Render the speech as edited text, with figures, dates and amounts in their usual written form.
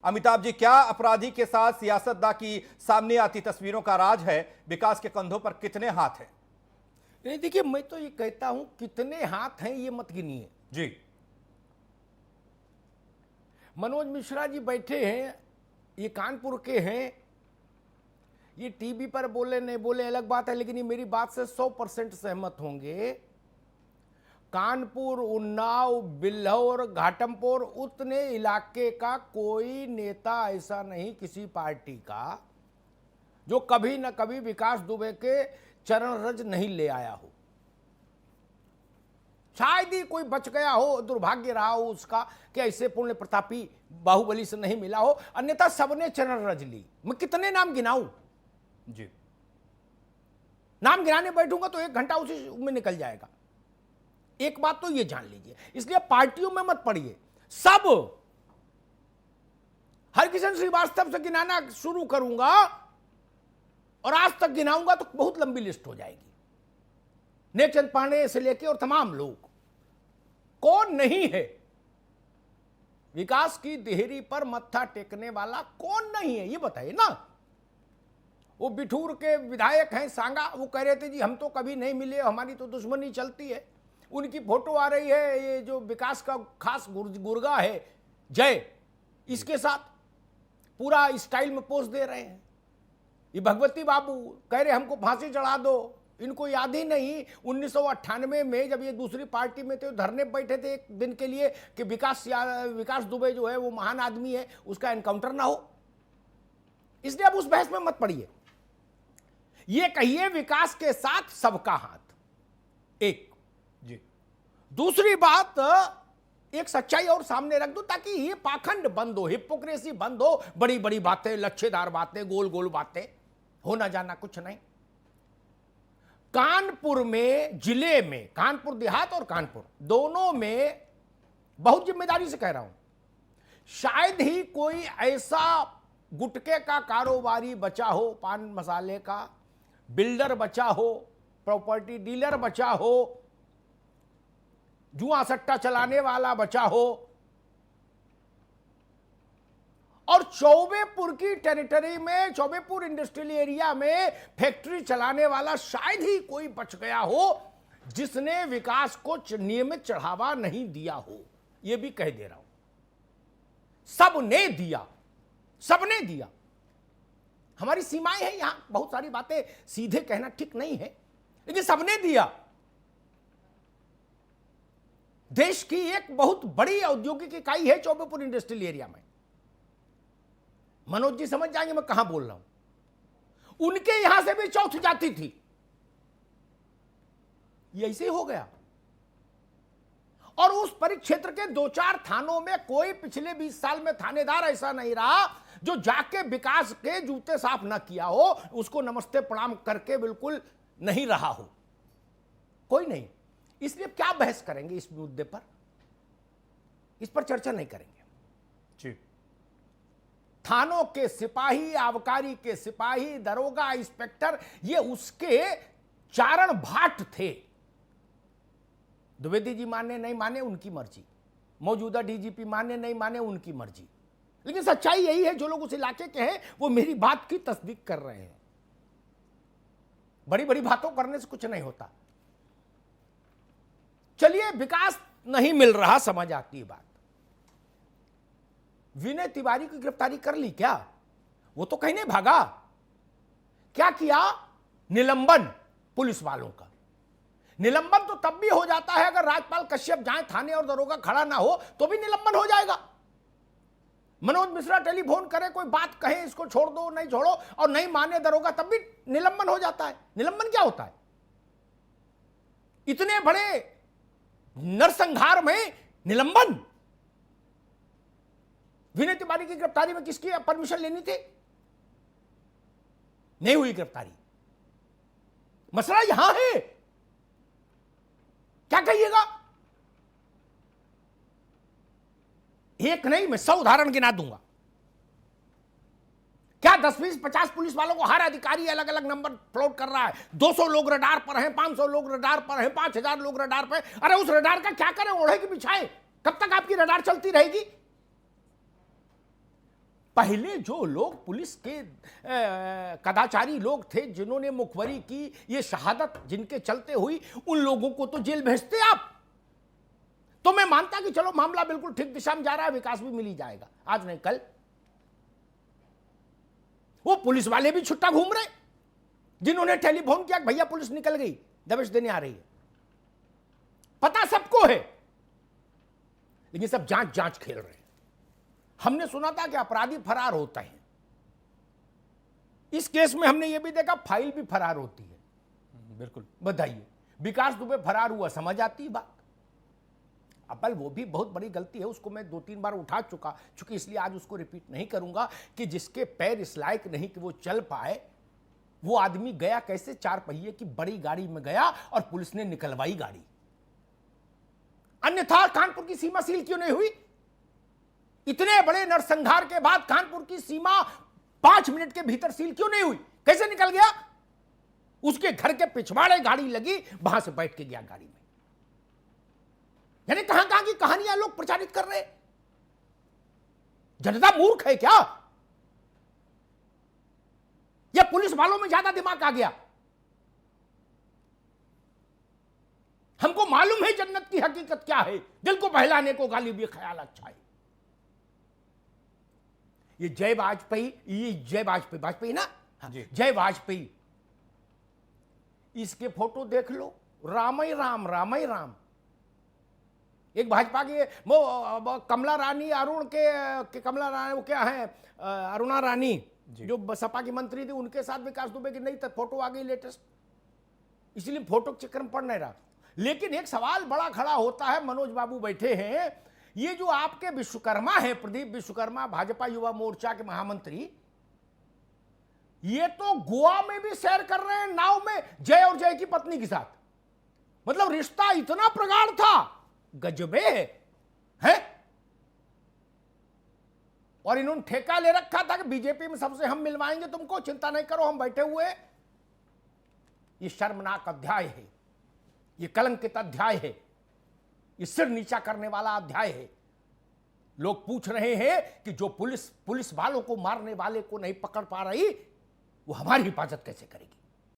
अमिताभ जी, क्या अपराधी के साथ सियासतदां की सामने आती तस्वीरों का राज है? विकास के कंधों पर कितने हाथ हैं? नहीं, देखिए, मैं तो ये कहता हूं कितने हाथ हैं ये मत गिनिए जी। मनोज मिश्रा जी बैठे हैं, ये कानपुर के हैं, ये टीवी पर बोले नहीं बोले अलग बात है, लेकिन ये मेरी बात से 100% सहमत होंगे। कानपुर, उन्नाव, बिल्हौर, घाटमपुर, उतने इलाके का कोई नेता ऐसा नहीं किसी पार्टी का जो कभी न कभी विकास दुबे के चरण रज नहीं ले आया हो। शायद ही कोई बच गया हो, दुर्भाग्य रहा हो उसका कि ऐसे पुण्य प्रतापी बाहुबली से नहीं मिला हो, अन्यथा सबने चरण रज ली। मैं कितने नाम गिनाऊं? जी। नाम गिनाने बैठूंगा तो 1 घंटा उसी में निकल जाएगा। एक बात तो ये जान लीजिए, इसलिए पार्टियों में मत पड़िए। सब हरकिशन श्रीवास्तव से गिनाना शुरू करूंगा और आज तक गिनाऊंगा तो बहुत लंबी लिस्ट हो जाएगी। नेकचंद पांडे से लेके और तमाम लोग, कौन नहीं है विकास की देहरी पर मत्था टेकने वाला? कौन नहीं है ये बताइए ना। वो बिठूर के विधायक हैं सांगा, वो कह रहे थे जी हम तो कभी नहीं मिले, हमारी तो दुश्मनी चलती है। उनकी फोटो आ रही है, ये जो विकास का खास गुर्गा है जय, इसके साथ पूरा स्टाइल में पोज दे रहे हैं। ये भगवती बाबू कह रहे हमको फांसी चढ़ा दो। इनको याद ही नहीं 1998 में जब ये दूसरी पार्टी में थे, धरने बैठे थे एक दिन के लिए कि विकास दुबे जो है वो महान आदमी है, उसका एनकाउंटर ना हो। इसलिए अब उस बहस में मत पड़िए। ये कहिए विकास के साथ सबका हाथ, एक। जी। दूसरी बात, एक सच्चाई और सामने रख दो ताकि ये पाखंड बंद हो, हिपोक्रेसी बंद हो। बड़ी बड़ी बातें, लच्छेदार बातें, गोल गोल बातें, होना जाना कुछ नहीं। कानपुर में, जिले में, कानपुर देहात और कानपुर दोनों में, बहुत जिम्मेदारी से कह रहा हूं, शायद ही कोई ऐसा गुटके का कारोबारी बचा हो, पान मसाले का बिल्डर बचा हो, प्रॉपर्टी डीलर बचा हो, जुआ सट्टा चलाने वाला बचा हो, और चौबेपुर की टेरिटरी में, चौबेपुर इंडस्ट्रियल एरिया में फैक्ट्री चलाने वाला शायद ही कोई बच गया हो जिसने विकास को नियमित चढ़ावा नहीं दिया हो। यह भी कह दे रहा हूं, सबने दिया, सबने दिया। हमारी सीमाएं हैं यहां, बहुत सारी बातें सीधे कहना ठीक नहीं है, लेकिन सबने दिया। देश की एक बहुत बड़ी औद्योगिक इकाई है चौबेपुर इंडस्ट्रियल एरिया में। मनोज जी समझ जाएंगे मैं कहां बोल रहा हूं। उनके यहां से भी चौथ जाती थी। ये ऐसे हो गया। और उस परिक्षेत्र के 2-4 थानों में कोई पिछले 20 साल में थानेदार ऐसा नहीं रहा जो जाके विकास के जूते साफ ना किया हो, उसको नमस्ते प्रणाम करके बिल्कुल नहीं रहा हो। कोई नहीं। इसलिए क्या बहस करेंगे इस मुद्दे पर? इस पर चर्चा नहीं करेंगे। जी। थानों के सिपाही, आबकारी के सिपाही, दरोगा, इंस्पेक्टर, ये उसके चारण भाट थे। द्विवेदी जी माने नहीं माने उनकी मर्जी, मौजूदा डीजीपी माने नहीं माने उनकी मर्जी, लेकिन सच्चाई यही है। जो लोग उस इलाके के हैं वो मेरी बात की तस्दीक कर रहे हैं। बड़ी बड़ी बातों करने से कुछ नहीं होता। चलिए, विकास नहीं मिल रहा, समझ आती है बात। विनय तिवारी की गिरफ्तारी कर ली क्या? वो तो कहीं नहीं भागा। क्या किया? निलंबन पुलिस वालों का। निलंबन तो तब भी हो जाता है अगर राजपाल कश्यप जाए थाने और दरोगा खड़ा ना हो तो भी निलंबन हो जाएगा। मनोज मिश्रा टेलीफोन करे, कोई बात कहे, इसको छोड़ दो, नहीं छोड़ो, और नहीं माने दरोगा, तब भी निलंबन हो जाता है। निलंबन क्या होता है? इतने बड़े नरसंहार में निलंबन। विनय तिवारी की गिरफ्तारी में किसकी परमिशन लेनी थी? नहीं हुई गिरफ्तारी। मसला यहां है। क्या कहिएगा? एक नहीं, मैं 100 उदाहरण गिना दूंगा। क्या 10-20-50 पुलिस वालों को हर अधिकारी अलग अलग नंबर फ्लोट कर रहा है? 200 लोग रडार पर हैं, 500 लोग रडार पर हैं, 5000 लोग रडार पर। अरे उस रडार का क्या करें? ओढ़े की बिछाए? कब तक आपकी रडार चलती रहेगी? पहले जो लोग पुलिस के कदाचारी लोग थे, जिन्होंने मुखबरी की, ये शहादत जिनके चलते हुई, उन लोगों को तो जेल भेजते आप। तो मैं मानता कि चलो मामला बिल्कुल ठीक दिशा में जा रहा है, विकास भी मिल ही जाएगा, आज नहीं कल। वो पुलिस वाले भी छुट्टा घूम रहे, जिन्होंने टेलीफोन किया भैया पुलिस निकल गई, दबिश देने आ रही है, पता सबको है, लेकिन सब जांच जांच खेल रहे हैं। हमने सुना था कि अपराधी फरार होता है, इस केस में हमने यह भी देखा फाइल भी फरार होती है। बिल्कुल। बताइए, विकास दुबे फरार हुआ, समझ आती है बात। अपल वो भी बहुत बड़ी गलती है, उसको मैं 2-3 बार उठा चुकी, इसलिए आज उसको रिपीट नहीं करूंगा कि जिसके पैर इस लायक नहीं कि वो चल पाए, वो आदमी गया कैसे, 4 पहिए की बड़ी गाड़ी में गया और पुलिस ने निकलवाई गाड़ी। अन्यथा कानपुर की सीमा सील क्यों नहीं हुई? इतने बड़े नरसंहार के बाद कानपुर की सीमा 5 मिनट के भीतर सील क्यों नहीं हुई? कैसे निकल गया? उसके घर के पिछवाड़े गाड़ी लगी, वहां से बैठ के गया गाड़ी में। यानी कहां कहां की कहानियां लोग प्रचारित कर रहे हैं। जनता मूर्ख है क्या, या पुलिस वालों में ज्यादा दिमाग आ गया? हमको मालूम है जन्नत की हकीकत क्या है, दिल को बहलाने को गालिब ये ख्याल अच्छा है। ये जय वाजपेयी ना, हाँ, जय वाजपेयी, इसके फोटो देख लो, राम ही राम। एक भाजपा की वो कमला रानी, अरुण के कमला रानी, वो क्या है, अरुणा रानी, जो सपा की मंत्री थी, उनके साथ विकास दुबे की नई तक फोटो आ गई लेटेस्ट, इसलिए फोटो के चक्कर में पड़ नहीं रहा। लेकिन एक सवाल बड़ा खड़ा होता है, मनोज बाबू बैठे हैं, ये जो आपके विश्वकर्मा है, प्रदीप विश्वकर्मा, भाजपा युवा मोर्चा के महामंत्री, ये तो गोवा में भी सैर कर रहे हैं नाव में, जय और जय की पत्नी के साथ। मतलब रिश्ता इतना प्रगाढ़ था, गजबे है। और इन्होंने ठेका ले रखा था कि बीजेपी में सबसे हम मिलवाएंगे तुमको, चिंता नहीं करो, हम बैठे हुए। ये शर्मनाक अध्याय है, ये कलंकित अध्याय है, ये सिर नीचा करने वाला अध्याय है। लोग पूछ रहे हैं कि जो पुलिस वालों को, मारने वाले को नहीं पकड़ पा रही, वो हमारी हिफाजत कैसे करेगी?